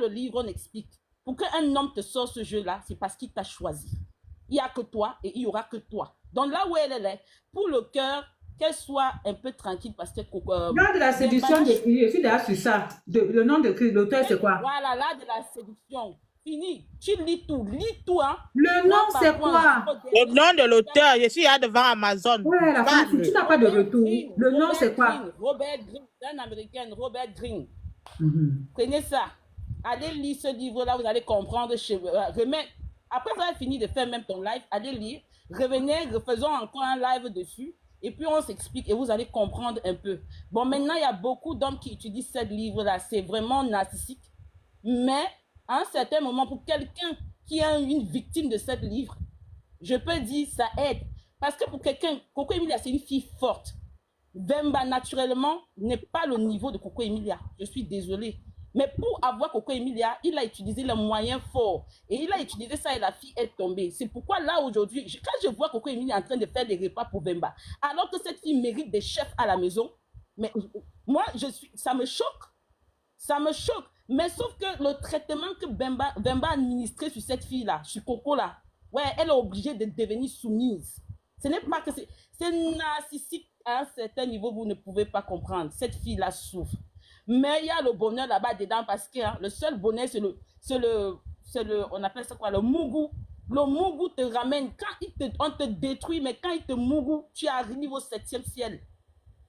le livre, on explique. Pour qu'un homme te sorte ce jeu-là, c'est parce qu'il t'a choisi. Il n'y a que toi et il n'y aura que toi. Donc là où elle est, pour le cœur, qu'elle soit un peu tranquille parce que... L'art de la séduction, je suis déjà sur ça. Le nom de l'auteur, c'est quoi? Voilà, l'art de la séduction. Fini. Tu lis tout, hein. Le nom, c'est quoi? Le nom de l'auteur, je suis là devant Amazon. Ouais, la femme, tu n'as pas de retour. Le nom, c'est quoi? Robert Greene, c'est un Américain, Robert Greene. Prenez ça. Allez lire ce livre-là, vous allez comprendre. Après, vous avez fini de faire même ton live, allez lire. Revenez, refaisons encore un live dessus. Et puis, on s'explique et vous allez comprendre un peu. Bon, maintenant, il y a beaucoup d'hommes qui utilisent ce livre-là. C'est vraiment narcissique. Mais, à un certain moment, pour quelqu'un qui est une victime de ce livre, je peux dire ça aide. Parce que pour quelqu'un, Coco Emilia, c'est une fille forte. Vemba, naturellement, n'est pas le niveau de Coco Emilia. Je suis désolée. Mais pour avoir Coco Emilia, il a utilisé les moyens forts. Et il a utilisé ça et la fille est tombée. C'est pourquoi là, aujourd'hui, quand je vois Coco Emilia en train de faire des repas pour Vemba, alors que cette fille mérite des chefs à la maison, mais moi, ça me choque. Ça me choque. Mais sauf que le traitement que Vemba a administré sur cette fille-là, sur Coco-là, ouais, elle est obligée de devenir soumise. Ce n'est pas que c'est narcissique à un certain niveau, vous ne pouvez pas comprendre. Cette fille-là souffre. Mais il y a le bonheur là-bas dedans parce que le seul bonheur, on appelle ça quoi, le mougou. Le mougou te ramène, on te détruit, mais quand il te mougou, tu arrives au 7e ciel.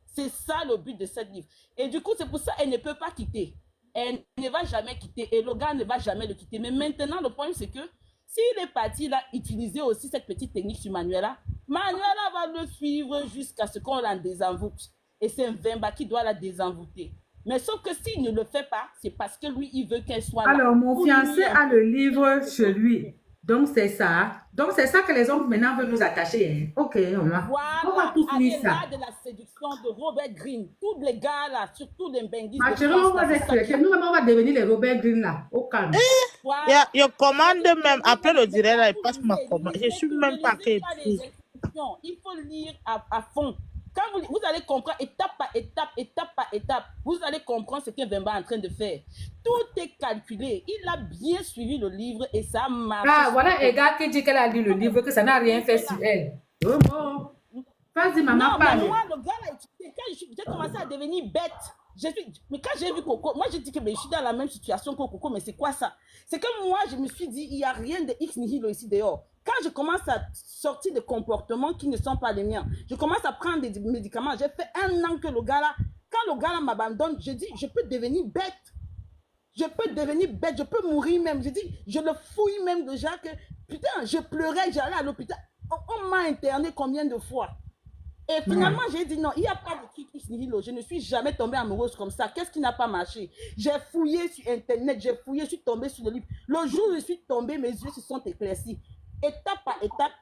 C'est ça le but de cette livre. Et du coup, c'est pour ça qu'elle ne peut pas quitter. Elle ne va jamais quitter et le gars ne va jamais le quitter. Mais maintenant, le problème, c'est que s'il est parti là, utiliser aussi cette petite technique sur Manuela, Manuela va le suivre jusqu'à ce qu'on la désenvoûte. Et c'est un Vemba qui doit la désenvoûter. Mais sauf que s'il ne le fait pas, c'est parce que lui, il veut qu'elle soit là. Alors, mon fiancé a le livre chez lui. Donc, c'est ça. Donc, c'est ça que les hommes maintenant veulent nous attacher. Hein. OK, on va tous lire ça. De la séduction de Robert Greene. Tous les gars là, surtout les benguis. Ma chérie, on va devenir les Robert Greene là. Au calme. Je commande même. Après le direct là, il passe ma commande. Je ne suis même pas que... Il faut lire à fond. Quand vous allez comprendre étape par étape, vous allez comprendre ce que Vemba est en train de faire. Tout est calculé. Il a bien suivi le livre et ça marche. Ah, voilà un gars qui dit qu'elle a lu le livre, que ça n'a rien fait sur elle. Oh, bon. Vas-y, maman, parle. Moi, le gars là, quand j'ai commencé à devenir bête, mais quand j'ai vu Coco, moi j'ai dit que je suis dans la même situation que Coco, mais c'est quoi ça? C'est que moi, je me suis dit, il n'y a rien de X nihilo ici dehors. Quand je commence à sortir des comportements qui ne sont pas les miens, je commence à prendre des médicaments. J'ai fait 1 an que le gars là, quand le gars là m'abandonne, je dis, je peux devenir bête. Je peux devenir bête, je peux mourir même. Je dis, je le fouille même déjà que, putain, je pleurais, j'allais à l'hôpital. On m'a interné combien de fois? Et finalement, j'ai dit non, il n'y a pas de truc X nihilo. Je ne suis jamais tombée amoureuse comme ça. Qu'est-ce qui n'a pas marché? J'ai fouillé sur Internet, j'ai fouillé, je suis tombée sur le livre. Le jour où je suis tombée, mes yeux se sont éclaircis. Étape par étape,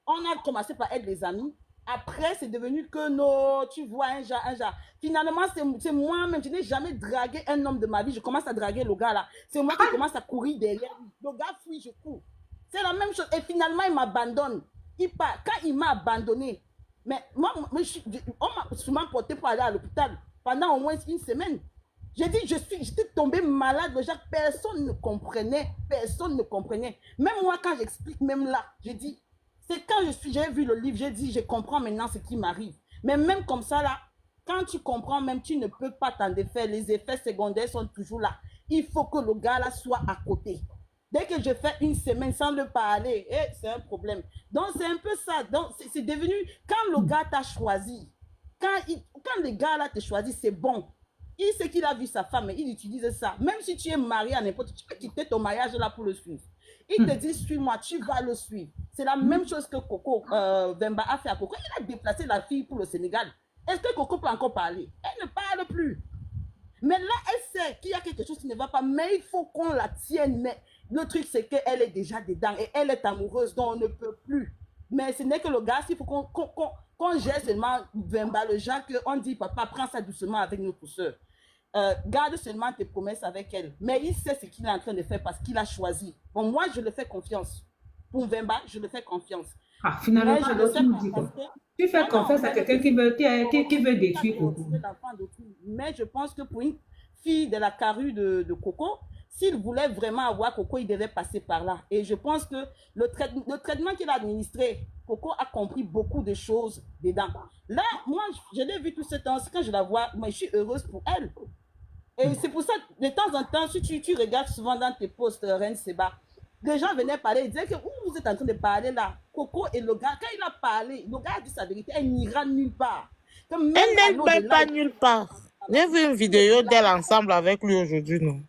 on a commencé par être des amis. Après, c'est devenu que non, tu vois, un genre. Finalement, c'est moi-même. Je n'ai jamais dragué un homme de ma vie. Je commence à draguer le gars là. C'est moi qui commence à courir derrière lui. Le gars fuit, je cours. C'est la même chose. Et finalement, il m'abandonne. Il part. Quand il m'a abandonné, mais moi, on m'a souvent porté pour aller à l'hôpital pendant au moins 1 semaine. J'ai dit, j'étais tombée malade. Déjà, personne ne comprenait. Personne ne comprenait. Même moi, quand j'explique, même là, j'ai dit, c'est quand j'ai vu le livre, j'ai dit, je comprends maintenant ce qui m'arrive. Mais même comme ça, là, quand tu comprends, même tu ne peux pas t'en défaire. Les effets secondaires sont toujours là. Il faut que le gars, là, soit à côté. Dès que je fais 1 semaine sans le parler, c'est un problème. Donc, c'est un peu ça. Donc, c'est devenu, quand le gars t'a choisi, quand le gars, là, te choisit, c'est bon. Il sait qu'il a vu sa femme, mais il utilise ça. Même si tu es marié à n'importe, tu peux quitter ton mariage là pour le suivre. Il te dit, suis-moi, tu vas le suivre. C'est la même chose que Coco, Vemba a fait à Coco. Il a déplacé la fille pour le Sénégal. Est-ce que Coco peut encore parler? Elle ne parle plus. Mais là, elle sait qu'il y a quelque chose qui ne va pas, mais il faut qu'on la tienne. Mais le truc, c'est qu'elle est déjà dedans et elle est amoureuse, donc on ne peut plus. Mais ce n'est que le gars, il faut qu'on gère seulement Vemba, le genre qu'on dit, papa, prends ça doucement avec notre soeur. Garde seulement tes promesses avec elle. Mais il sait ce qu'il est en train de faire parce qu'il a choisi. Bon, moi, je le fais confiance. Pour Vemba, je le fais confiance. Ah, finalement, tu fais confiance à quelqu'un qui veut détruire Coco. Mais je pense que pour une fille de la carrue de Coco, s'il voulait vraiment avoir Coco, il devait passer par là. Et je pense que le traitement qu'il a administré, Coco a compris beaucoup de choses dedans. Là, moi, je l'ai vu tout ce temps, quand je la vois, moi, je suis heureuse pour elle. Et c'est pour ça, de temps en temps, si tu regardes souvent dans tes posts, Reine Seba, les gens venaient parler, ils disaient que vous êtes en train de parler là. Coco et le gars, quand il a parlé, le gars a dit sa vérité, elle n'ira nulle part. Elle n'est même pas nulle part. J'ai vu une vidéo d'elle ensemble avec lui aujourd'hui, non?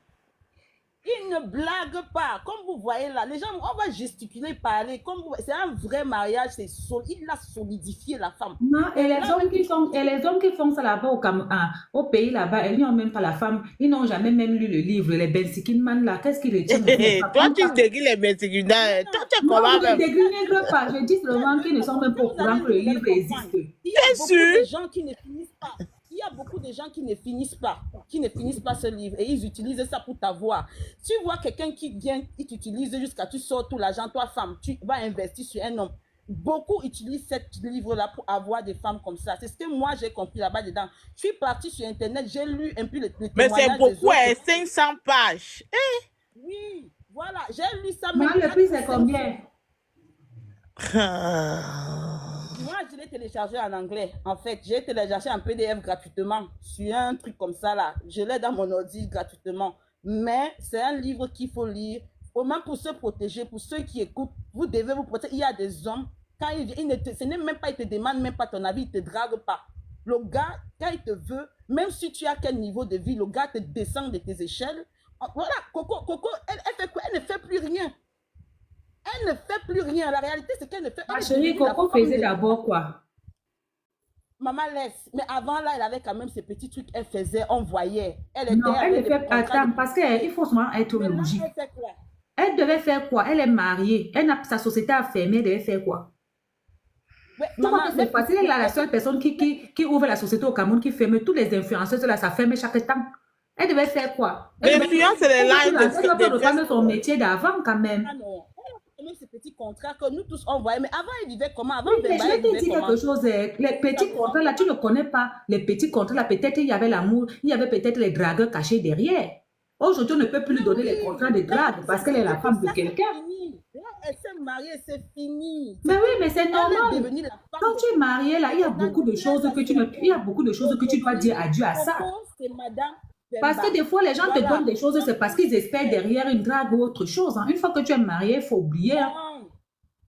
Il ne blague pas. Comme vous voyez là, les gens, on va gesticuler, parler. C'est un vrai mariage, il a solidifié la femme. Non, et les hommes qui font ça là-bas au pays là-bas, ils n'ont même pas la femme. Ils n'ont jamais même lu le livre, les Bensikinman là. Qu'est-ce qu'ils retiennent? Toi, tu déguises les Bensikinman. Toi, tu es comment même? Je ne dénigre pas. Je dis seulement qu'ils ne sont même pas au courant que le livre existe. Il y a beaucoup de gens qui ne finissent pas. Il y a beaucoup de gens qui ne finissent pas ce livre et ils utilisent ça pour t'avoir. Tu vois quelqu'un qui vient, il t'utilise jusqu'à tu sors tout l'argent, toi femme, tu vas investir sur un homme. Beaucoup utilisent ce livre-là pour avoir des femmes comme ça. C'est ce que moi j'ai compris là-bas dedans. Je suis partie sur Internet, j'ai lu un peu les mais témoignages. Mais c'est beaucoup, 500 pages. Oui, voilà, j'ai lu ça. Mais le prix c'est combien? Moi, je l'ai téléchargé en anglais. En fait, j'ai téléchargé un PDF gratuitement sur un truc comme ça là. Je l'ai dans mon ordi gratuitement. Mais c'est un livre qu'il faut lire. Au moins pour se protéger, pour ceux qui écoutent, vous devez vous protéger. Il y a des hommes, quand ce n'est même pas, il te demande même pas ton avis, il te drague pas. Le gars, quand il te veut, même si tu as quel niveau de vie, le gars te descend de tes échelles. Voilà, Coco, elle fait quoi? Elle ne fait plus rien. Elle ne fait plus rien. La réalité, c'est qu'elle ne fait Ma chérie, Coco faisait d'abord quoi? Maman laisse. Mais avant, là, elle avait quand même ces petits trucs. Elle faisait, on voyait. Non, elle ne fait pas. Attends, parce qu'il faut souvent être logique. Elle devait faire quoi? Elle est mariée. Elle n'a sa société à fermer. Elle devait faire quoi? Ouais, c'est facile. Elle est la seule personne qui ouvre la société au Cameroun, qui ferme. Toutes les influenceuses, là, ça ferme chaque temps. Elle devait faire quoi? L'influence, c'est les lives. Elle doit reprendre son métier d'avant quand même. Ah non. Même ces petits contrats que nous tous on voyait. Mais avant, ils vivaient comment? Avant, oui, mais je vais te dire quelque chose. Les petits contrats, là, tu ne connais pas. Les petits contrats, là, peut-être il y avait l'amour, il y avait peut-être les dragueurs cachés derrière. Aujourd'hui, on ne peut plus lui donner les contrats de drague parce qu'elle est la femme de quelqu'un. Elle s'est mariée, c'est fini. Mais oui, mais c'est normal. Quand tu es mariée, là, il y a beaucoup de choses que tu dois dire adieu à ça. C'est madame. Parce que des fois, les gens te donnent des choses, c'est parce qu'ils espèrent derrière une drague ou autre chose. Une fois que tu es marié, il faut oublier.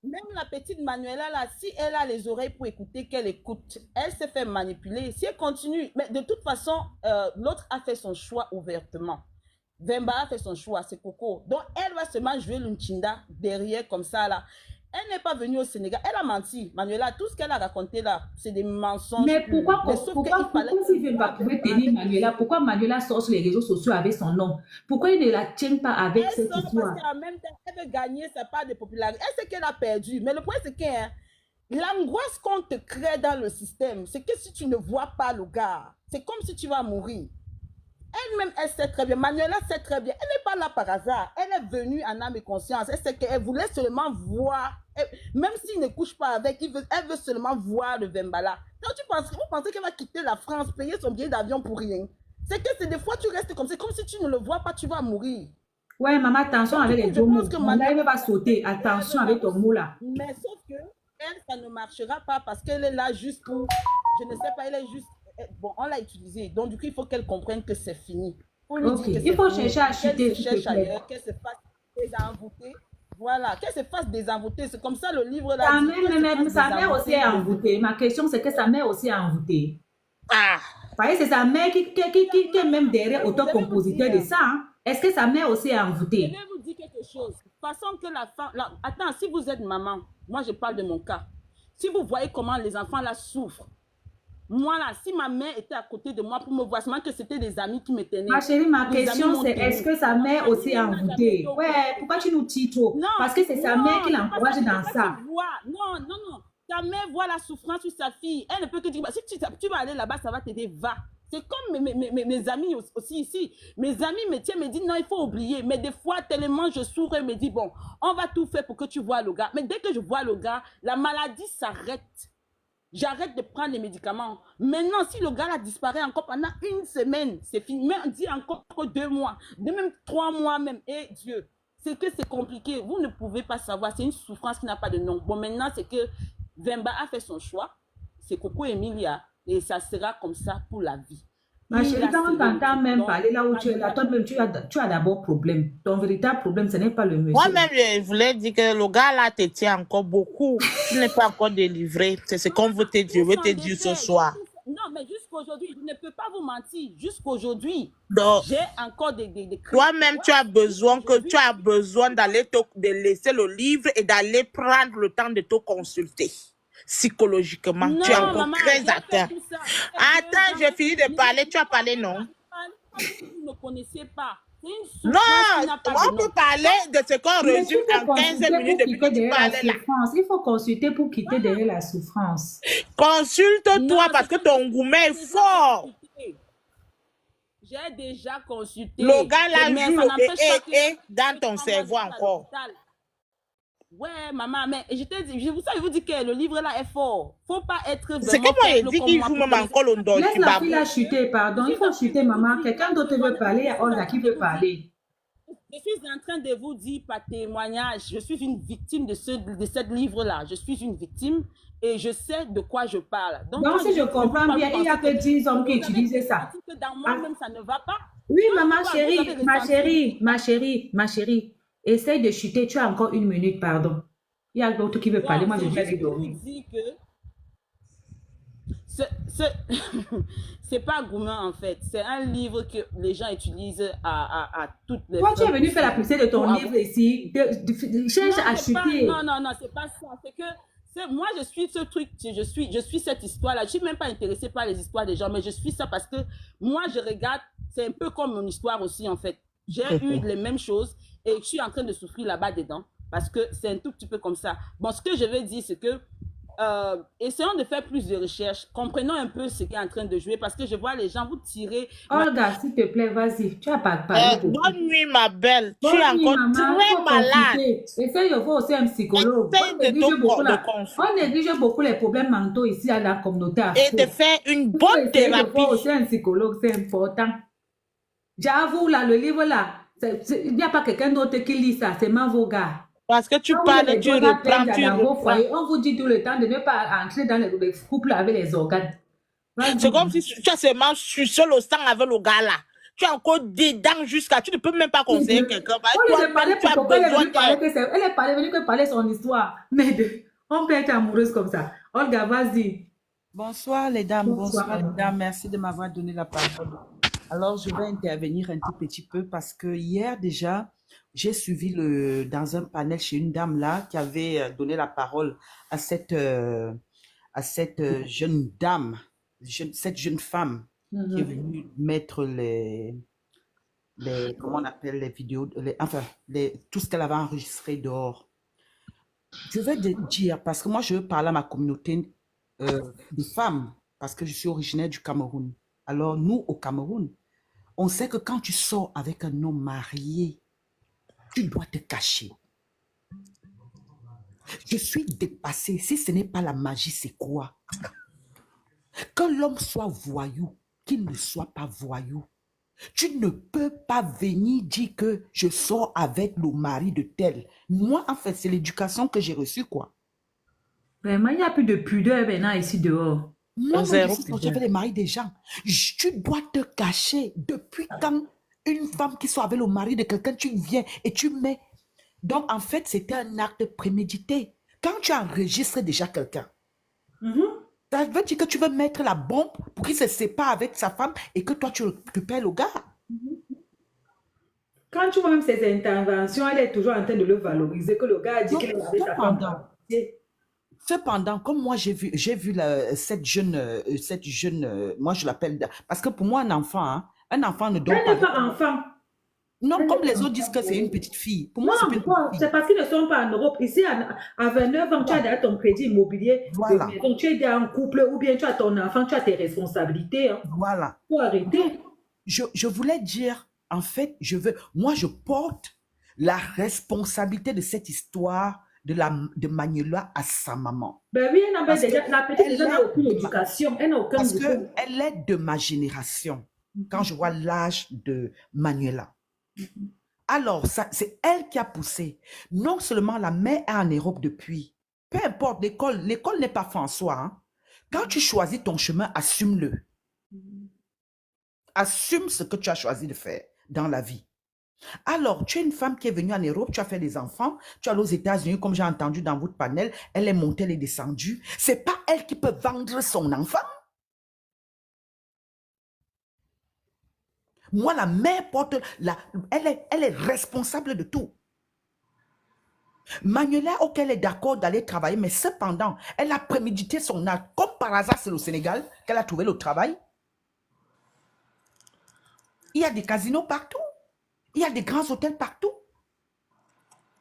Même la petite Manuela, là, si elle a les oreilles pour écouter, qu'elle écoute, elle s'est fait manipuler. Si elle continue, mais de toute façon, l'autre a fait son choix ouvertement. Vemba a fait son choix, c'est Coco. Donc, elle va seulement jouer l'unchinda derrière comme ça, là. Elle n'est pas venue au Sénégal. Elle a menti. Manuela, tout ce qu'elle a raconté là, c'est des mensonges. Mais pourquoi Sylvie ne va pouvoir tenir Manuela? Pourquoi Manuela sort sur les réseaux sociaux avec son nom? Pourquoi il ne la tient pas avec cette histoire? Parce qu'en même temps, elle veut gagner sa part de popularité. Elle sait qu'elle a perdu. Mais le point, c'est que l'angoisse qu'on te crée dans le système, c'est que si tu ne vois pas le gars, c'est comme si tu vas mourir. Elle-même, elle sait très bien. Manuela sait très bien. Elle n'est pas là par hasard. Elle est venue en âme et conscience. Elle sait qu'elle voulait seulement voir, même s'il ne couche pas avec, elle veut seulement voir le Vembala. Donc, vous pensez qu'elle va quitter la France, payer son billet d'avion pour rien? C'est que c'est des fois, tu restes comme ça. Comme si tu ne le vois pas, tu vas mourir. Ouais, maman, attention avec les deux mots. Elle va sauter. Attention avec ton mot là. Mais sauf que, elle, ça ne marchera pas parce qu'elle est là juste pour, je ne sais pas, elle est juste. Bon, on l'a utilisé. Donc, du coup, il faut qu'elle comprenne que c'est fini. Il faut chercher à chuter. Qu'elle se fasse désenvoûter. Voilà, qu'elle se fasse désenvoûter. C'est comme ça le livre là. Sa mère aussi est envoûtée. Ma question, c'est que sa mère aussi est envoûtée. Ah! Vous voyez, c'est sa mère qui est même derrière auteur-compositeur de ça. Hein? Est-ce que sa mère aussi est envoûtée? Je vais vous dire quelque chose. De toute façon que la femme... Attends, si vous êtes maman, moi je parle de mon cas. Si vous voyez comment les enfants là souffrent, moi là, si ma mère était à côté de moi pour me voir, c'est que c'était des amis qui me tenaient. Ma chérie, ma question c'est est-ce que sa mère aussi est envoûtée? Ouais, pourquoi tu nous dis trop? Non, parce que c'est sa mère qui l'encourage dans ça. Non. Ta mère voit la souffrance sur sa fille. Elle ne peut que dire, si tu vas aller là-bas, ça va t'aider, va. C'est comme mes amis aussi ici. Mes amis me tiennent, me disent, non, il faut oublier. Mais des fois, tellement je souffre, elle me dit, bon, on va tout faire pour que tu vois le gars. Mais dès que je vois le gars, la maladie s'arrête. j'arrête de prendre les médicaments. Maintenant, si le gars là disparaît encore pendant une semaine, c'est fini. Mais on dit encore 2 mois, même 3 mois même. Et Dieu, c'est que c'est compliqué. Vous ne pouvez pas savoir. C'est une souffrance qui n'a pas de nom. Bon, maintenant, c'est que Vemba a fait son choix. C'est Coco Emilia. Et ça sera comme ça pour la vie. Ma chérie, quand on t'entend même parler là où tu es là, toi-même, tu as d'abord problème. Ton véritable problème, ce n'est pas le monsieur. Moi-même, je voulais dire que le gars là te tient encore beaucoup. Tu n'es pas encore délivré. C'est ce qu'on veut te dire. Je veux te dire ce soir. Non, mais jusqu'aujourd'hui, je ne peux pas vous mentir. Jusqu'aujourd'hui, j'ai encore des toi-même, tu as besoin d'aller de laisser le livre et d'aller prendre le temps de te consulter. Psychologiquement, non, tu es encore maman, très atteint. Attends, j'ai fini de parler. Tu as parlé, non? Vous ne connaissez pas. Non, on peut parler de ce qu'on résume en 15 minutes depuis que tu parlais là. Il faut consulter pour quitter derrière la souffrance. Consulte-toi parce que ton gourmet est fort. J'ai déjà consulté. Le gars là joue le dans ton cerveau encore. Ouais, maman, mais je te dis, je vous dis que le livre là est fort. Faut pas être vraiment... C'est que moi, il dit qu'il joue même encore le dos. Laisse la fille chuter, pardon. Il faut chuter, maman. Quelqu'un d'autre veut parler, il y a Olga qui veut parler. Je suis en train de vous dire par témoignage, je suis une victime de ce livre-là. Je suis une victime et je sais de quoi je parle. Donc si je comprends bien, il n'y a que 10 hommes qui utilisaient ça. Dans moi-même, ça ne va pas. Oui, maman chérie, ma chérie. Essaye de chuter, tu as encore 1 minute, pardon. Il y a d'autres qui veulent parler, moi je vais aller dormir. C'est pas gourmand en fait, c'est un livre que les gens utilisent à toutes les... Toi, tu es venu faire la publicité de ton livre ici, cherche à chuter. Non, c'est pas ça, c'est que moi je suis ce truc, je suis cette histoire-là, je suis même pas intéressée par les histoires des gens, mais je suis ça parce que moi je regarde, c'est un peu comme mon histoire aussi en fait. J'ai eu les mêmes choses et je suis en train de souffrir là-bas dedans parce que c'est un tout petit peu comme ça. Bon, ce que je veux dire, c'est que essayons de faire plus de recherches, comprenons un peu ce qui est en train de jouer parce que je vois les gens vous tirer. Olga, s'il te plaît, vas-y, tu as pas parlé. Bonne nuit, ma belle. Tu es encore très malade. Essaye de voir aussi un psychologue. On néglige beaucoup les problèmes mentaux ici à la communauté africaine. Et de faire une bonne thérapie. Voir aussi un psychologue, c'est important. J'avoue, là, le livre là, il n'y a pas quelqu'un d'autre qui lit ça, c'est même vos gars. Parce que tu parles, tu reprends, on vous dit tout le temps de ne pas entrer dans les couples avec les organes. C'est comme si tu as seulement sucé le sang avec le gars là. Tu es encore dedans jusqu'à... Tu ne peux même pas conseiller quelqu'un. Elle est venue que parler son histoire. Mais on peut être amoureuse comme ça. Olga, vas-y. Bonsoir les dames, bonsoir les dames. Merci de m'avoir donné la parole. Alors, je vais intervenir un tout petit peu parce que hier déjà, j'ai suivi dans un panel chez une dame là qui avait donné la parole à cette jeune dame, cette jeune femme qui est venue mettre comment on appelle les vidéos, tout ce qu'elle avait enregistré dehors. Je vais dire, parce que moi je veux parler à ma communauté de femmes, parce que je suis originaire du Cameroun. Alors nous au Cameroun, on sait que quand tu sors avec un homme marié, tu dois te cacher. Je suis dépassée. Si ce n'est pas la magie, c'est quoi? Que l'homme soit voyou, qu'il ne soit pas voyou. Tu ne peux pas venir dire que je sors avec le mari de tel. Moi, en fait, c'est l'éducation que j'ai reçue, quoi. Vraiment, il n'y a plus de pudeur maintenant ici dehors. Moi, j'avais les maris des gens. Tu dois te cacher. Depuis quand une femme qui soit avec le mari de quelqu'un, tu viens et tu mets... Donc, en fait, c'était un acte prémédité. Quand tu enregistres déjà quelqu'un, ça veut dire que tu veux mettre la bombe pour qu'il se sépare avec sa femme et que toi, tu récupères le gars. Quand tu vois même ses interventions, elle est toujours en train de le valoriser, que le gars a dit qu'elle avait sa femme. Cependant, comme moi, j'ai vu cette jeune, moi je l'appelle, parce que pour moi, un enfant ne dort pas. Elle n'est pas enfant. Non, comme les autres disent que c'est une petite fille. Pour moi, c'est parce qu'ils ne sont pas en Europe. Ici, à 29 ans, tu as déjà ton crédit immobilier. Voilà. Donc, tu es déjà en couple ou bien tu as ton enfant, tu as tes responsabilités. Hein. Voilà. Il faut arrêter. Je voulais dire, en fait, moi, je porte la responsabilité de cette histoire de Manuela à sa maman. Ben oui, elle Parce déjà, la petite déjà n'a aucune que- éducation, elle n'a aucun Parce niveau. qu'elle est de ma génération, quand je vois l'âge de Manuela. Alors, c'est elle qui a poussé. Non seulement la mère est en Europe depuis, peu importe l'école n'est pas fait en soi. Hein. Quand tu choisis ton chemin, assume-le. Assume ce que tu as choisi de faire dans la vie. Alors, tu es une femme qui est venue en Europe, tu as fait des enfants, tu es allée aux États-Unis, comme j'ai entendu dans votre panel, elle est montée, elle est descendue. C'est pas elle qui peut vendre son enfant. Moi, la mère porte, elle est responsable de tout. Manuela, ok, elle est d'accord d'aller travailler, mais cependant, elle a prémédité son acte. Comme par hasard, c'est au Sénégal qu'elle a trouvé le travail. Il y a des casinos partout. Il y a des grands hôtels partout.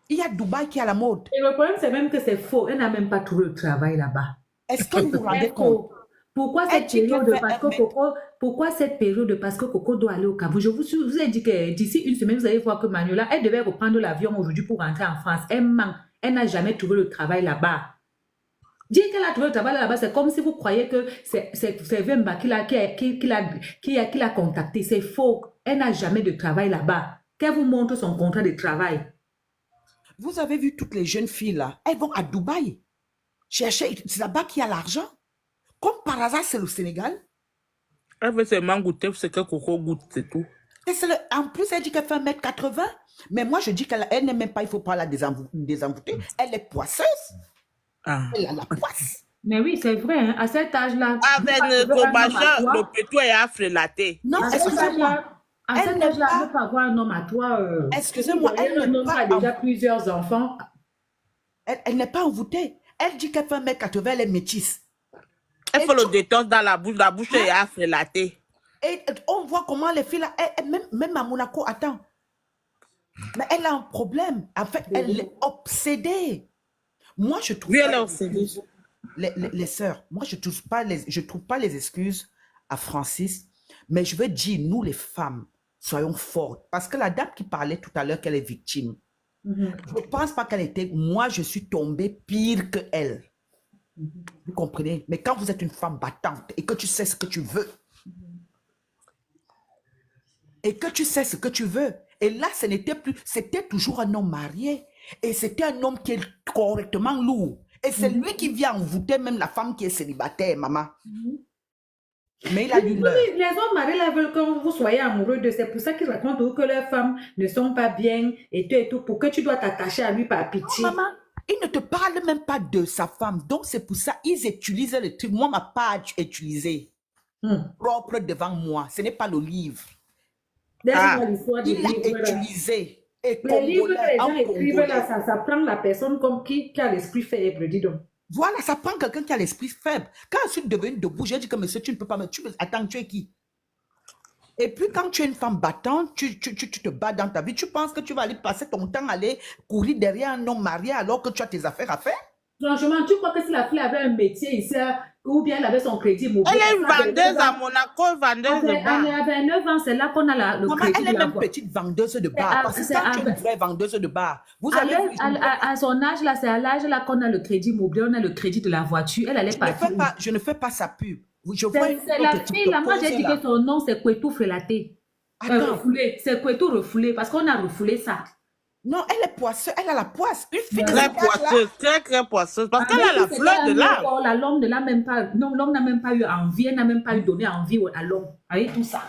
Il y a Dubaï qui est à la mode. Et le problème, c'est même que c'est faux. Elle n'a même pas trouvé le travail là-bas. Est-ce que vous vous rendez compte? Pourquoi cette période pourquoi cette période? Parce que Coco doit aller au Cameroun. Je vous ai dit que d'ici une semaine, vous allez voir que Manuela, elle devait reprendre l'avion aujourd'hui pour rentrer en France. Elle manque. Elle n'a jamais trouvé le travail là-bas. Dire qu'elle a trouvé le travail là-bas, c'est comme si vous croyez que c'est Vemba qui l'a contacté. C'est faux. Elle n'a jamais de travail là-bas. Qu'elle vous montre son contrat de travail. Vous avez vu toutes les jeunes filles là, elles vont à Dubaï chercher, c'est là-bas qu'il y a l'argent. Comme par hasard, c'est le Sénégal. Elle veut seulement goûter ce que Coco goûte, c'est tout. Et en plus, elle dit qu'elle fait 1m80. Mais moi, je dis qu'elle n'est même pas, il ne faut pas la désenvoûter. Elle est poisseuse. Ah. Elle a la poisse. Mais oui, c'est vrai, hein, à cet âge-là. Avec le machin, le pétou est affrelaté. Non, à cet âge-là, elle ne peut pas avoir un homme à toi. Excusez-moi, un homme qui a déjà plusieurs enfants. Elle n'est pas envoûtée. Elle dit qu'elle fait 1m80, elle est métisse. Elle fait le détox dans la bouche est affrelatée. Et on voit comment les filles là, même à Monaco, attends. Mais elle a un problème. En fait, elle est obsédée. Moi, je trouve. Oui, elle est obsédée. Les sœurs, moi, je trouve pas les excuses à Francis, mais je veux dire, nous, les femmes, soyons fortes. Parce que la dame qui parlait tout à l'heure qu'elle est victime, je ne pense pas qu'elle était. Moi, je suis tombée pire que elle. Vous comprenez? Mais quand vous êtes une femme battante et que tu sais ce que tu veux, et là, ce n'était plus, c'était toujours un homme marié, et c'était un homme qui est correctement lourd. Et c'est lui qui vient envoûter même la femme qui est célibataire, maman. Mais il a eu l'heure. Les hommes mariés là veulent que vous soyez amoureux de. C'est pour ça qu'ils racontent que leurs femmes ne sont pas bien et tout, pour que tu dois t'attacher à lui par pitié. Maman, il ne te parle même pas de sa femme. Donc, c'est pour ça ils utilisent le truc. Moi, ma page utilisée, propre devant moi. Ce n'est pas le livre. Il l'a utilisé. Et les livres que les gens écrivent là, ça prend la personne comme qui a l'esprit faible, dis donc. Voilà, ça prend quelqu'un qui a l'esprit faible. Quand je suis devenue debout, j'ai dit que monsieur, tu ne peux pas me... Attends, tu es qui? Et puis quand tu es une femme battante, tu te bats dans ta vie, tu penses que tu vas aller passer ton temps à aller courir derrière un homme marié alors que tu as tes affaires à faire? Franchement, tu crois que si la fille avait un métier ici, ou bien elle avait son crédit immobilier. Elle est une vendeuse à Monaco, vendeuse de bar. À 29 ans, c'est là qu'on a le crédit. Elle est même petite vendeuse de bar. Parce que quand tu es une vraie vendeuse de bar, vous allez... À son âge, là, c'est à l'âge là qu'on a le crédit immobilier, on a le crédit de la voiture. Elle allait partir. Je ne fais pas sa pub. C'est la fille, là, moi j'ai dit que son nom c'est Kwetou Frelaté. Refoulé, c'est Kwetou refoulé, parce qu'on a refoulé ça. Non, elle est poisseuse, elle a la poisse. Une fille très poisseuse, très poisseuse, parce qu'elle a la fleur de l'âme. L'homme ne l'a même pas, non, l'homme n'a même pas eu envie, elle n'a même pas eu donné envie à l'homme, avec tout ça.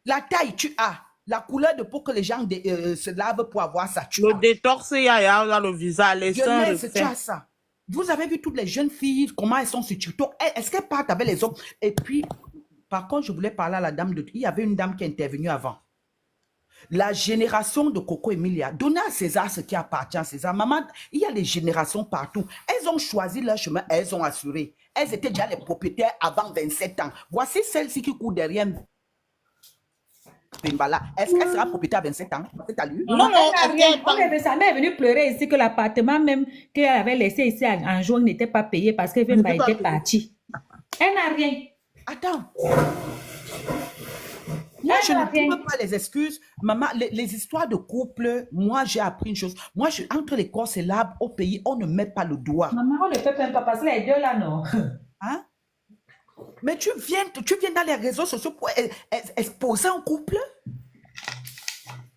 La taille, tu as. La couleur de peau que les gens se lavent pour avoir ça, tu as. Le détox, il y a dans le visage, les seins, tu as ça. Vous avez vu toutes les jeunes filles, comment elles sont sur TikTok. Est-ce qu'elles partent avec les hommes? Et puis, par contre, je voulais parler à la dame. Il y avait une dame qui est intervenue avant. La génération de Coco Emilia, donnez à César ce qui appartient à César. Maman, il y a des générations partout. Elles ont choisi leur chemin, elles ont assuré. Elles étaient déjà les propriétaires avant 27 ans. Voici celle-ci qui court derrière. Est-ce qu'elle sera propriétaire à 27 ans? Non, sa mère est venue pleurer ici que l'appartement même qu'elle avait laissé ici en juin n'était pas payé parce qu'elle était partie. Elle n'a rien. Attends. Moi, je ne rien. trouve pas les excuses. Maman, les histoires de couple, moi, j'ai appris une chose. Moi, entre les corps et l'arbre au pays, on ne met pas le doigt. Maman, on ne peut même pas passer les deux là, non. Hein? Mais tu viens dans les réseaux sociaux pour exposer un couple?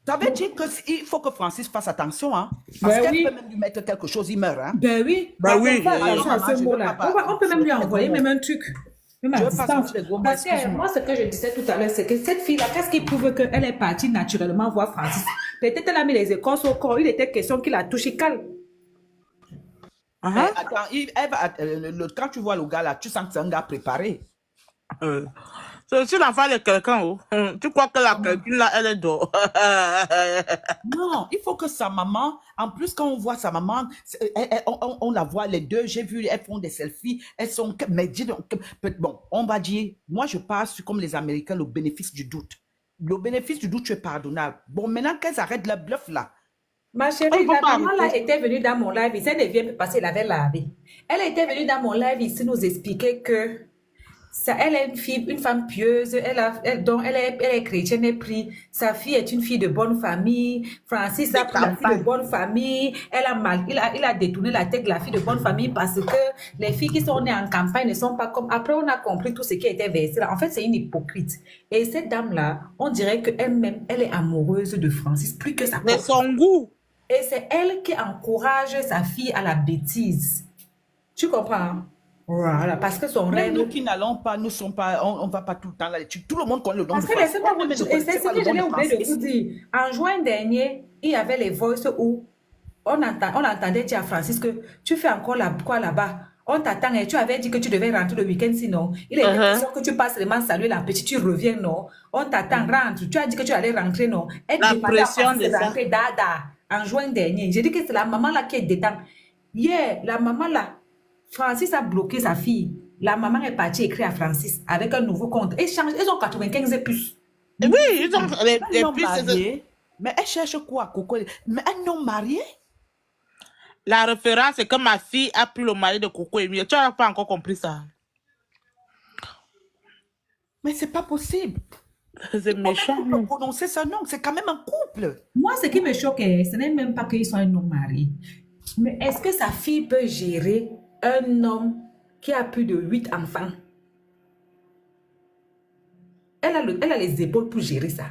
Ça veut dire qu'il faut que Francis fasse attention, hein? Parce Ben qu'elle oui. peut même lui mettre quelque chose, il meurt, hein? Ben oui. Ben oui. On fait Alors, attention à maman, ce je mot-là. veux pas On peut même lui envoyer même un truc. Même Je à veux pas distance. sortir les gros mots, Parce que excuse-moi. moi, ce que je disais tout à l'heure, c'est que cette fille-là, qu'est-ce qui prouve qu'elle est partie naturellement voir Francis? Peut-être elle a mis les écorces au corps. Il était question qu'il a touché calme. Mais attends, quand tu vois le gars là, tu sens que c'est un gars préparé. C'est aussi l'enfant de quelqu'un. Oh. Tu crois que la quelqu'un là, elle est dehors. Non, il faut que sa maman, en plus quand on voit sa maman, on la voit les deux, j'ai vu, elles font des selfies, elles sont, mais dis donc, bon, on va dire, moi je passe comme les Américains, le bénéfice du doute. Le bénéfice du doute, tu es pardonnable. Bon, maintenant qu'elles arrêtent le bluff là. Ma chérie, la maman là était venue dans mon live ici, elle ne vient plus parce qu'elle avait lavé. Elle était venue dans mon live ici nous expliquer que ça, elle est une femme pieuse, elle est chrétienne, elle prie. Sa fille est une fille de bonne famille. Francis a pris la fille de bonne famille. Il a détourné la tête de la fille de bonne famille parce que les filles qui sont nées en campagne ne sont pas comme. Après, on a compris tout ce qui était versé là. En fait, c'est une hypocrite. Et cette dame-là, on dirait qu'elle-même, elle est amoureuse de Francis plus que sa Mais son goût. Et c'est elle qui encourage sa fille à la bêtise. Tu comprends? Voilà, parce que son Même rêve... nous qui n'allons pas, nous sommes pas, on va pas tout le temps là. Tout le monde connaît le nom Parce de que Francis. laissez-moi vous dire, et c'est ce que je l'ai oublié de vous dire. En juin dernier, il y avait les voices où on entendait dire à Francis que tu fais encore quoi là-bas? On t'attend et tu avais dit que tu devais rentrer le week-end sinon. Il était question que tu passes seulement saluer la petite, tu reviens, non? On t'attend, rentre. Tu as dit que tu allais rentrer, non? Elle La demandait à pression Francis de ça. rentrer dada en juin dernier. J'ai dit que c'est la maman là qui est dedans. Hier, la maman là, Francis a bloqué sa fille. La maman est partie écrire à Francis avec un nouveau compte. Ils ont 95 et plus. Oui, ils ont les Un homme plus. marié, mais elle cherche quoi, Coco? Mais un homme marié? La référence, c'est que ma fille a pris le mari de Coco Emile. Tu n'as pas encore compris ça. Mais c'est pas possible. C'est méchant. On peut prononcer ce nom, c'est quand même un couple. Moi, ce qui me choque, ce n'est même pas qu'ils soient un homme marié. Mais est-ce que sa fille peut gérer un homme qui a plus de 8 enfants? Elle a les épaules pour gérer ça.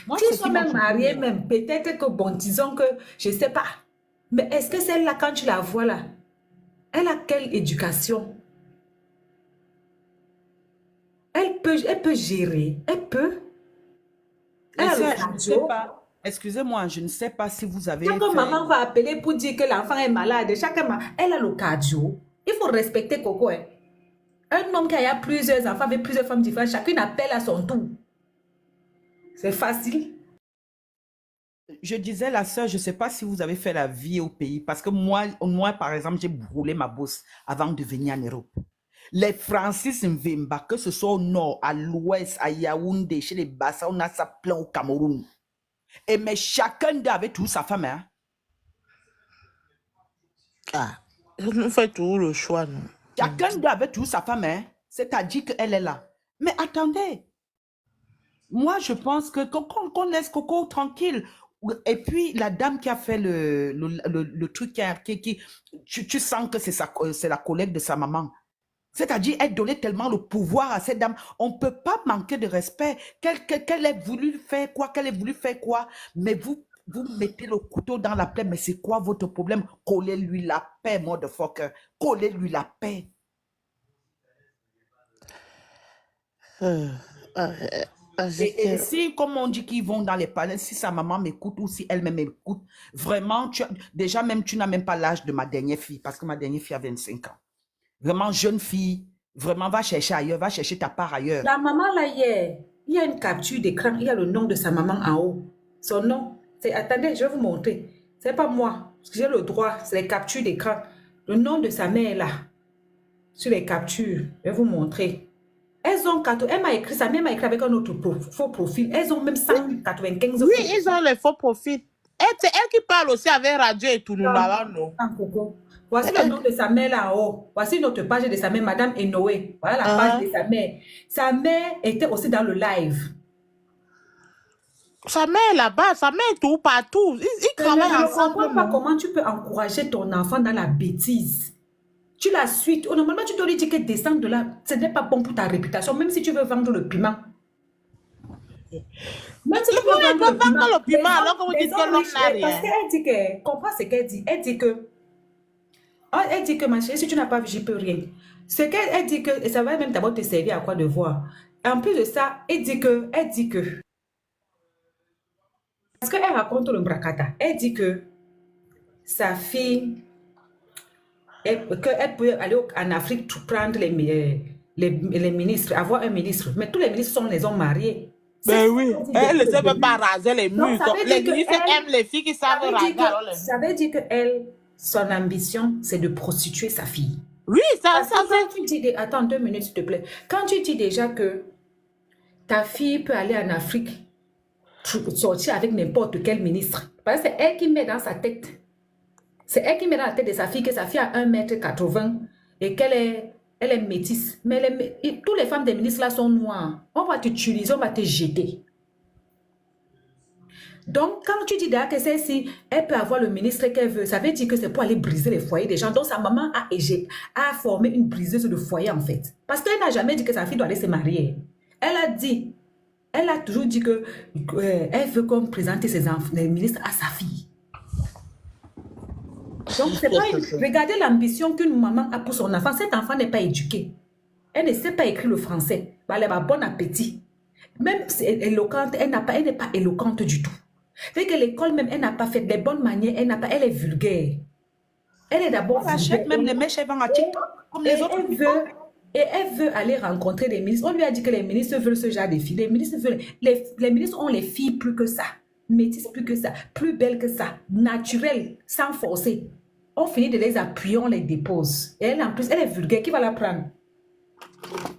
Moi, Qu'ils soient même mariés, même, peut-être que, bon, disons que, je ne sais pas. Mais est-ce que celle-là, quand tu la vois là, elle a quelle éducation? Elle peut gérer. Elle peut. Elle a le Je ne radio. sais pas. Excusez-moi, je ne sais pas si vous avez Chaque maman va appeler pour dire que l'enfant est malade. Elle a le cardio. Il faut respecter Coco. Hein. Un homme qui a plusieurs enfants avec plusieurs femmes différentes, chacune appelle à son tour. C'est facile. Je disais la sœur, je ne sais pas si vous avez fait la vie au pays, parce que moi par exemple, j'ai brûlé ma bourse avant de venir en Europe. Les Francis Mvemba, que ce soit au nord, à l'ouest, à Yaoundé, chez les Bassa, on a ça plein au Cameroun. Et mais chacun d'eux avait toujours sa femme. Hein? Ah, nous fait tout le choix, non? Chacun d'eux avait toujours sa femme. Hein? C'est-à-dire qu'elle est là. Mais attendez. Moi, je pense que qu'on laisse Coco tranquille. Et puis, la dame qui a fait le truc, tu sens que c'est la collègue de sa maman. C'est-à-dire, elle donnait tellement le pouvoir à cette dame. On ne peut pas manquer de respect. Qu'elle ait voulu faire quoi, mais vous mettez le couteau dans la plaie. Mais c'est quoi votre problème? Collez-lui la paix, motherfucker. Collez-lui la paix. Et si, comme on dit qu'ils vont dans les palais, si sa maman m'écoute ou si elle-même m'écoute, vraiment, déjà même, tu n'as même pas l'âge de ma dernière fille, parce que ma dernière fille a 25 ans. Vraiment jeune fille, vraiment va chercher ailleurs, va chercher ta part ailleurs. La maman là hier, il y a une capture d'écran, il y a le nom de sa maman en haut. Son nom, c'est, attendez, je vais vous montrer. C'est pas moi, parce que j'ai le droit, c'est les captures d'écran. Le nom de sa mère là, sur les captures, je vais vous montrer. Elle m'a écrit, sa mère m'a écrit avec un autre faux profil. Elles ont même 195. Oui, ils ont les faux profils. C'est elle qui parle aussi avec radio et tout, nous là-bas, non? Voici le nom de sa mère là en haut. Voici notre page de sa mère, Madame Enoé. Voilà la page de sa mère. Sa mère était aussi dans le live. Sa mère est là-bas, sa mère est tout partout. Ils travaillent Je ne ensemble. comprends pas comment tu peux encourager ton enfant dans la bêtise. Tu la suis. Normalement, tu dois lui dire que descendre de là, ce n'est pas bon pour ta réputation, même si tu veux vendre le piment. Même si tu veux vendre le piment, alors que vous dites que l'homme n'a rien. Parce qu'elle dit que, comprends ce qu'elle dit. Elle dit que, ma chérie, si tu n'as pas vu, j'y peux rien. Ce qu'elle dit que, et ça va même d'abord te servir à quoi de voir. En plus de ça, elle dit que, parce qu'elle raconte le bracata. Elle dit que sa fille, qu'elle peut aller en Afrique pour prendre les ministres, avoir un ministre. Mais tous les ministres sont les hommes mariés. Ben oui, elle ne sait même pas raser les murs. Les ministres aiment les filles qui savent raser. Ça veut dire que son ambition, c'est de prostituer sa fille. Oui, ça fait. Attends 2 minutes, s'il te plaît. Quand tu dis déjà que ta fille peut aller en Afrique, sortir avec n'importe quel ministre, parce que c'est elle qui met dans sa tête. C'est elle qui met dans la tête de sa fille que sa fille a 1,80 m et qu'elle est métisse. Mais toutes les femmes des ministres là sont noires. On va t'utiliser, on va te jeter. Donc, quand tu dis d'ailleurs que celle-ci, elle peut avoir le ministre qu'elle veut, ça veut dire que c'est pour aller briser les foyers des gens. Donc, sa maman a formé une briseuse de foyer, en fait. Parce qu'elle n'a jamais dit que sa fille doit aller se marier. Elle a toujours dit qu'elle veut qu'on présente les ministres à sa fille. Donc, c'est pas regardez l'ambition qu'une maman a pour son enfant. Cet enfant n'est pas éduqué. Elle ne sait pas écrire le français. Elle a bon appétit. Même si elle est éloquente, elle n'est pas éloquente du tout. Fait que l'école même, elle n'a pas fait des bonnes manières, elle est vulgaire. Elle est d'abord vulgaire. Elle achète même les mèches, elle vend à TikTok, comme les autres. Elle veut aller rencontrer les ministres. On lui a dit que les ministres veulent ce genre de filles. Les ministres ont les filles plus que ça. Métisses plus que ça. Plus belles que ça. Naturelles, sans forcer. On finit de les appuyer, on les dépose. Et elle, en plus, elle est vulgaire. Qui va la prendre?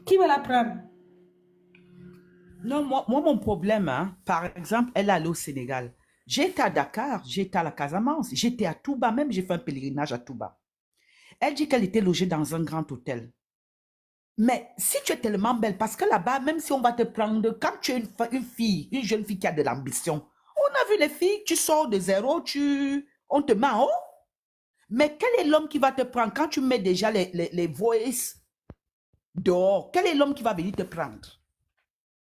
Qui va la prendre? Non, moi, mon problème, hein, par exemple, elle est allée au Sénégal. J'étais à Dakar, j'étais à la Casamance, j'étais à Touba, même j'ai fait un pèlerinage à Touba. Elle dit qu'elle était logée dans un grand hôtel. Mais si tu es tellement belle, parce que là-bas, même si on va te prendre, quand tu es une jeune fille qui a de l'ambition, on a vu les filles, tu sors de zéro, on te met en haut. Mais quel est l'homme qui va te prendre quand tu mets déjà les voices dehors? Quel est l'homme qui va venir te prendre?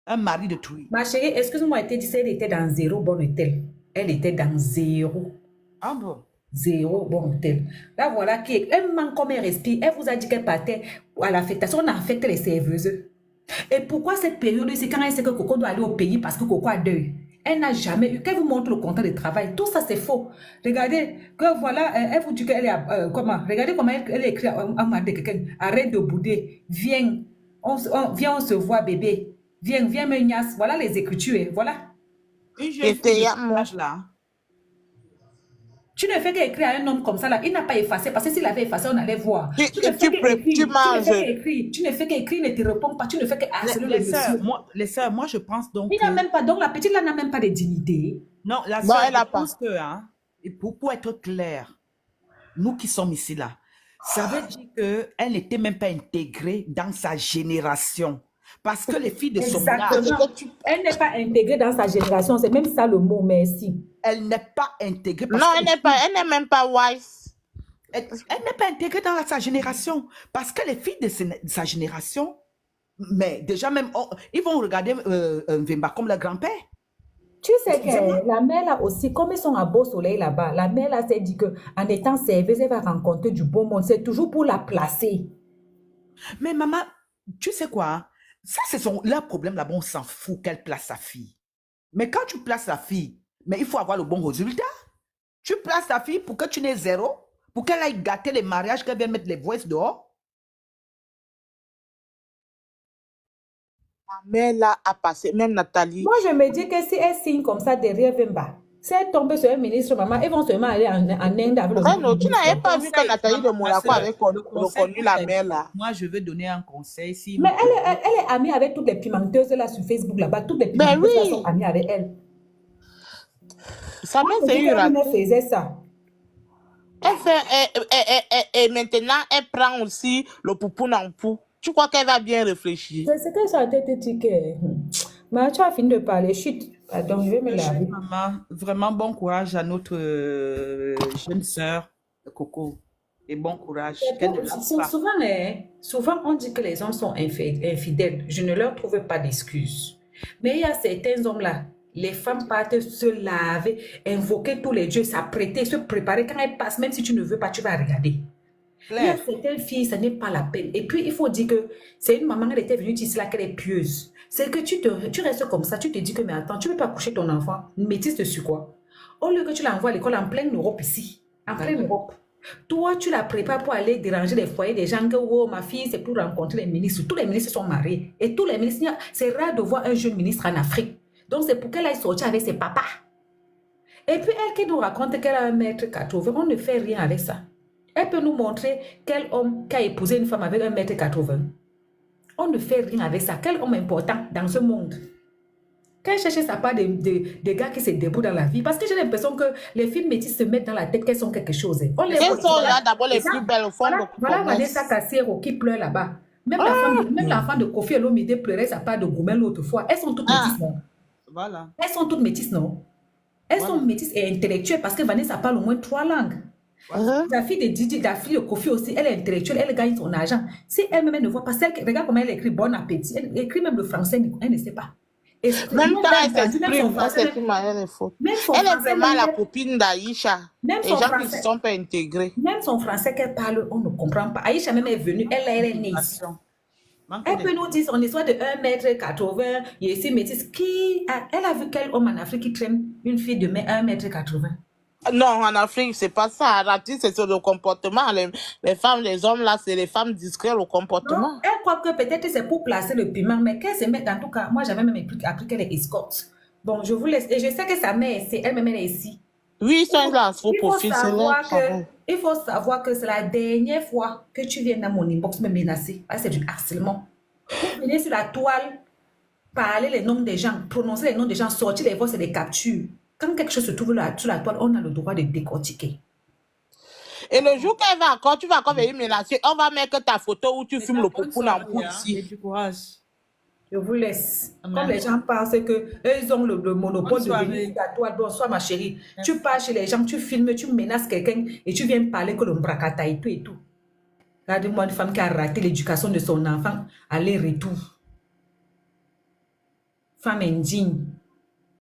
Un mari de truie. Ma chérie, excuse-moi, elle était dans zéro bon hôtel. Elle était dans zéro. Ah bon? Zéro bon hôtel. Là, voilà qui est. Elle manque comme elle respire. Elle vous a dit qu'elle partait à l'affectation. On a affecté les serveuses. Et pourquoi cette période, c'est quand elle sait que Coco doit aller au pays parce que Coco a deuil. Elle n'a jamais eu. Qu'elle vous montre le contrat de travail. Tout ça, c'est faux. Regardez, que voilà, elle vous dit qu'elle est. Comment? Regardez comment elle écrit à quelqu'un. Arrête de bouder. Viens. Viens, on se voit, bébé. Viens me niasse. Voilà les écritures. Voilà. Là. Tu ne fais qu'écrire à un homme comme ça, là. Il n'a pas effacé. Parce que s'il avait effacé, on allait voir. Tu manges. Tu ne fais qu'écrire, il ne te répond pas. Tu ne fais que harceler le monsieur. Les sœurs, moi, je pense donc. Il n'a même pas. Donc, la petite là n'a même pas de dignité. Non, la sœur, je pense que, hein, pour être clair, nous qui sommes ici, là, ça veut dire qu'elle n'était même pas intégrée dans sa génération. Parce que les filles de son âge... Elle n'est pas intégrée dans sa génération. C'est même ça le mot, merci. Elle n'est pas intégrée. Non, elle n'est même pas wise. Elle n'est pas intégrée dans sa génération. Parce que les filles de sa génération, mais déjà même, ils vont regarder Mvemba comme le grand-père. Tu sais que la mère là aussi, comme ils sont à beau soleil là-bas, la mère là s'est dit qu'en étant serveuse, elle va rencontrer du beau monde. C'est toujours pour la placer. Mais maman, tu sais quoi? Ça, c'est leur problème là-bas, on s'en fout qu'elle place sa fille. Mais quand tu places la fille, mais il faut avoir le bon résultat. Tu places ta fille pour que tu n'aies zéro, pour qu'elle aille gâter les mariages, qu'elle vienne mettre les voices dehors. Mais là, a passé, même Nathalie. Moi, je me dis que si elle signe comme ça derrière Vemba, si elle tombe sur un ministre, maman, ils vont seulement aller en Inde avec le non, tu n'avais pas vu que Nathalie de Monaco avait reconnu la mère là. Moi, je veux donner un conseil. Mais elle est amie avec toutes les pimenteuses là sur Facebook là-bas. Toutes les pimenteuses là sont amies avec elle. Sa mère, c'est une elle faisait ça. Elle fait, et maintenant, elle prend aussi le poupou en pou. Tu crois qu'elle va bien réfléchir? C'est ce que ça tête dit que... Mais tu as fini de parler, chut. Attends, je vais me laver. Maman, vraiment bon courage à notre jeune sœur Coco. Et bon courage. Souvent, on dit que les hommes sont infidèles. Je ne leur trouve pas d'excuses. Mais il y a certains hommes-là, les femmes partent se laver, invoquer tous les dieux, s'apprêter, se préparer. Quand elles passent, même si tu ne veux pas, tu vas regarder. Il y a certaines filles, ça n'est pas la peine. Et puis, il faut dire que c'est une maman, elle était venue ici là, qu'elle est pieuse. C'est que tu restes comme ça, tu te dis que, mais attends, tu ne peux pas coucher ton enfant, une métisse dessus quoi. Au lieu que tu l'envoies à l'école en pleine Europe ici, en pleine Europe. Toi, tu la prépares pour aller déranger les foyers des gens que, oh, ma fille, c'est pour rencontrer les ministres. Tous les ministres sont mariés. Et tous les ministres, c'est rare de voir un jeune ministre en Afrique. Donc, c'est pour qu'elle aille sortir avec ses papas. Et puis, elle qui nous raconte qu'elle a 1m80, on ne fait rien avec ça. Elle peut nous montrer quel homme qui a épousé une femme avec 1m80. On ne fait rien avec ça. Quel homme important dans ce monde? Qu'elle cherche sa part des gars qui se débrouillent dans la vie. Parce que j'ai l'impression que les filles métisses se mettent dans la tête qu'elles sont quelque chose. Elles sont là d'abord les plus belles au fond. Voilà Vanessa Cassiero qui pleure là-bas. Même l'enfant de Kofi Olomide pleurait sa part de Goumel l'autre fois. Elles sont toutes métisses, non? Voilà. Elles sont toutes métisses, non? Elles sont métisses et intellectuelles parce que Vanessa parle au moins 3 langues. La fille de Didi, la fille de Kofi aussi, elle est intellectuelle, elle gagne son argent. Si elle-même ne voit pas, regarde comment elle écrit bon appétit. Elle écrit même le français, elle ne sait pas. Et même quand elle s'exprime, elle est faute. Elle est vraiment la copine d'Aïcha. Les gens qui ne se sont pas intégrés. Même son français qu'elle parle, on ne comprend pas. Aïcha même est venue, elle est née ici. Elle peut nous dire son histoire de 1m80, il y a ici métisse. Elle a vu quel homme en Afrique qui traîne une fille de 1m80? Non, en Afrique, c'est pas ça. En Afrique, c'est sur le comportement. Les femmes, les hommes, là, c'est les femmes discrètes au comportement. Non, elle croit que peut-être c'est pour placer le piment, mais qu'elle se met, en tout cas, moi, j'avais même appris qu'elle est escorte. Bon, je vous laisse. Et je sais que sa mère, c'est elle-même, elle est ici. Oui, ils sont là, il faut savoir que c'est la dernière fois que tu viens dans mon inbox me menacer. C'est du harcèlement. Vous venez sur la toile, parler les noms des gens, prononcer les noms des gens, sortir les voix et les captures. Quand quelque chose se trouve là, sur la toile, on a le droit de décortiquer. Et le jour qu'elle va encore, tu vas encore venir menacer, on va mettre ta photo où tu filmes le poupou en poule ici. Du courage. Je vous laisse. Comme les gens pensent qu'ils ont le monopole de venir sur la toile, bonsoir ma chérie. Merci. Tu pars chez les gens, tu filmes, tu menaces quelqu'un et tu viens parler que le bracata et tout et tout. Regardez-moi une femme qui a raté l'éducation de son enfant, aller-retour. Femme indigne.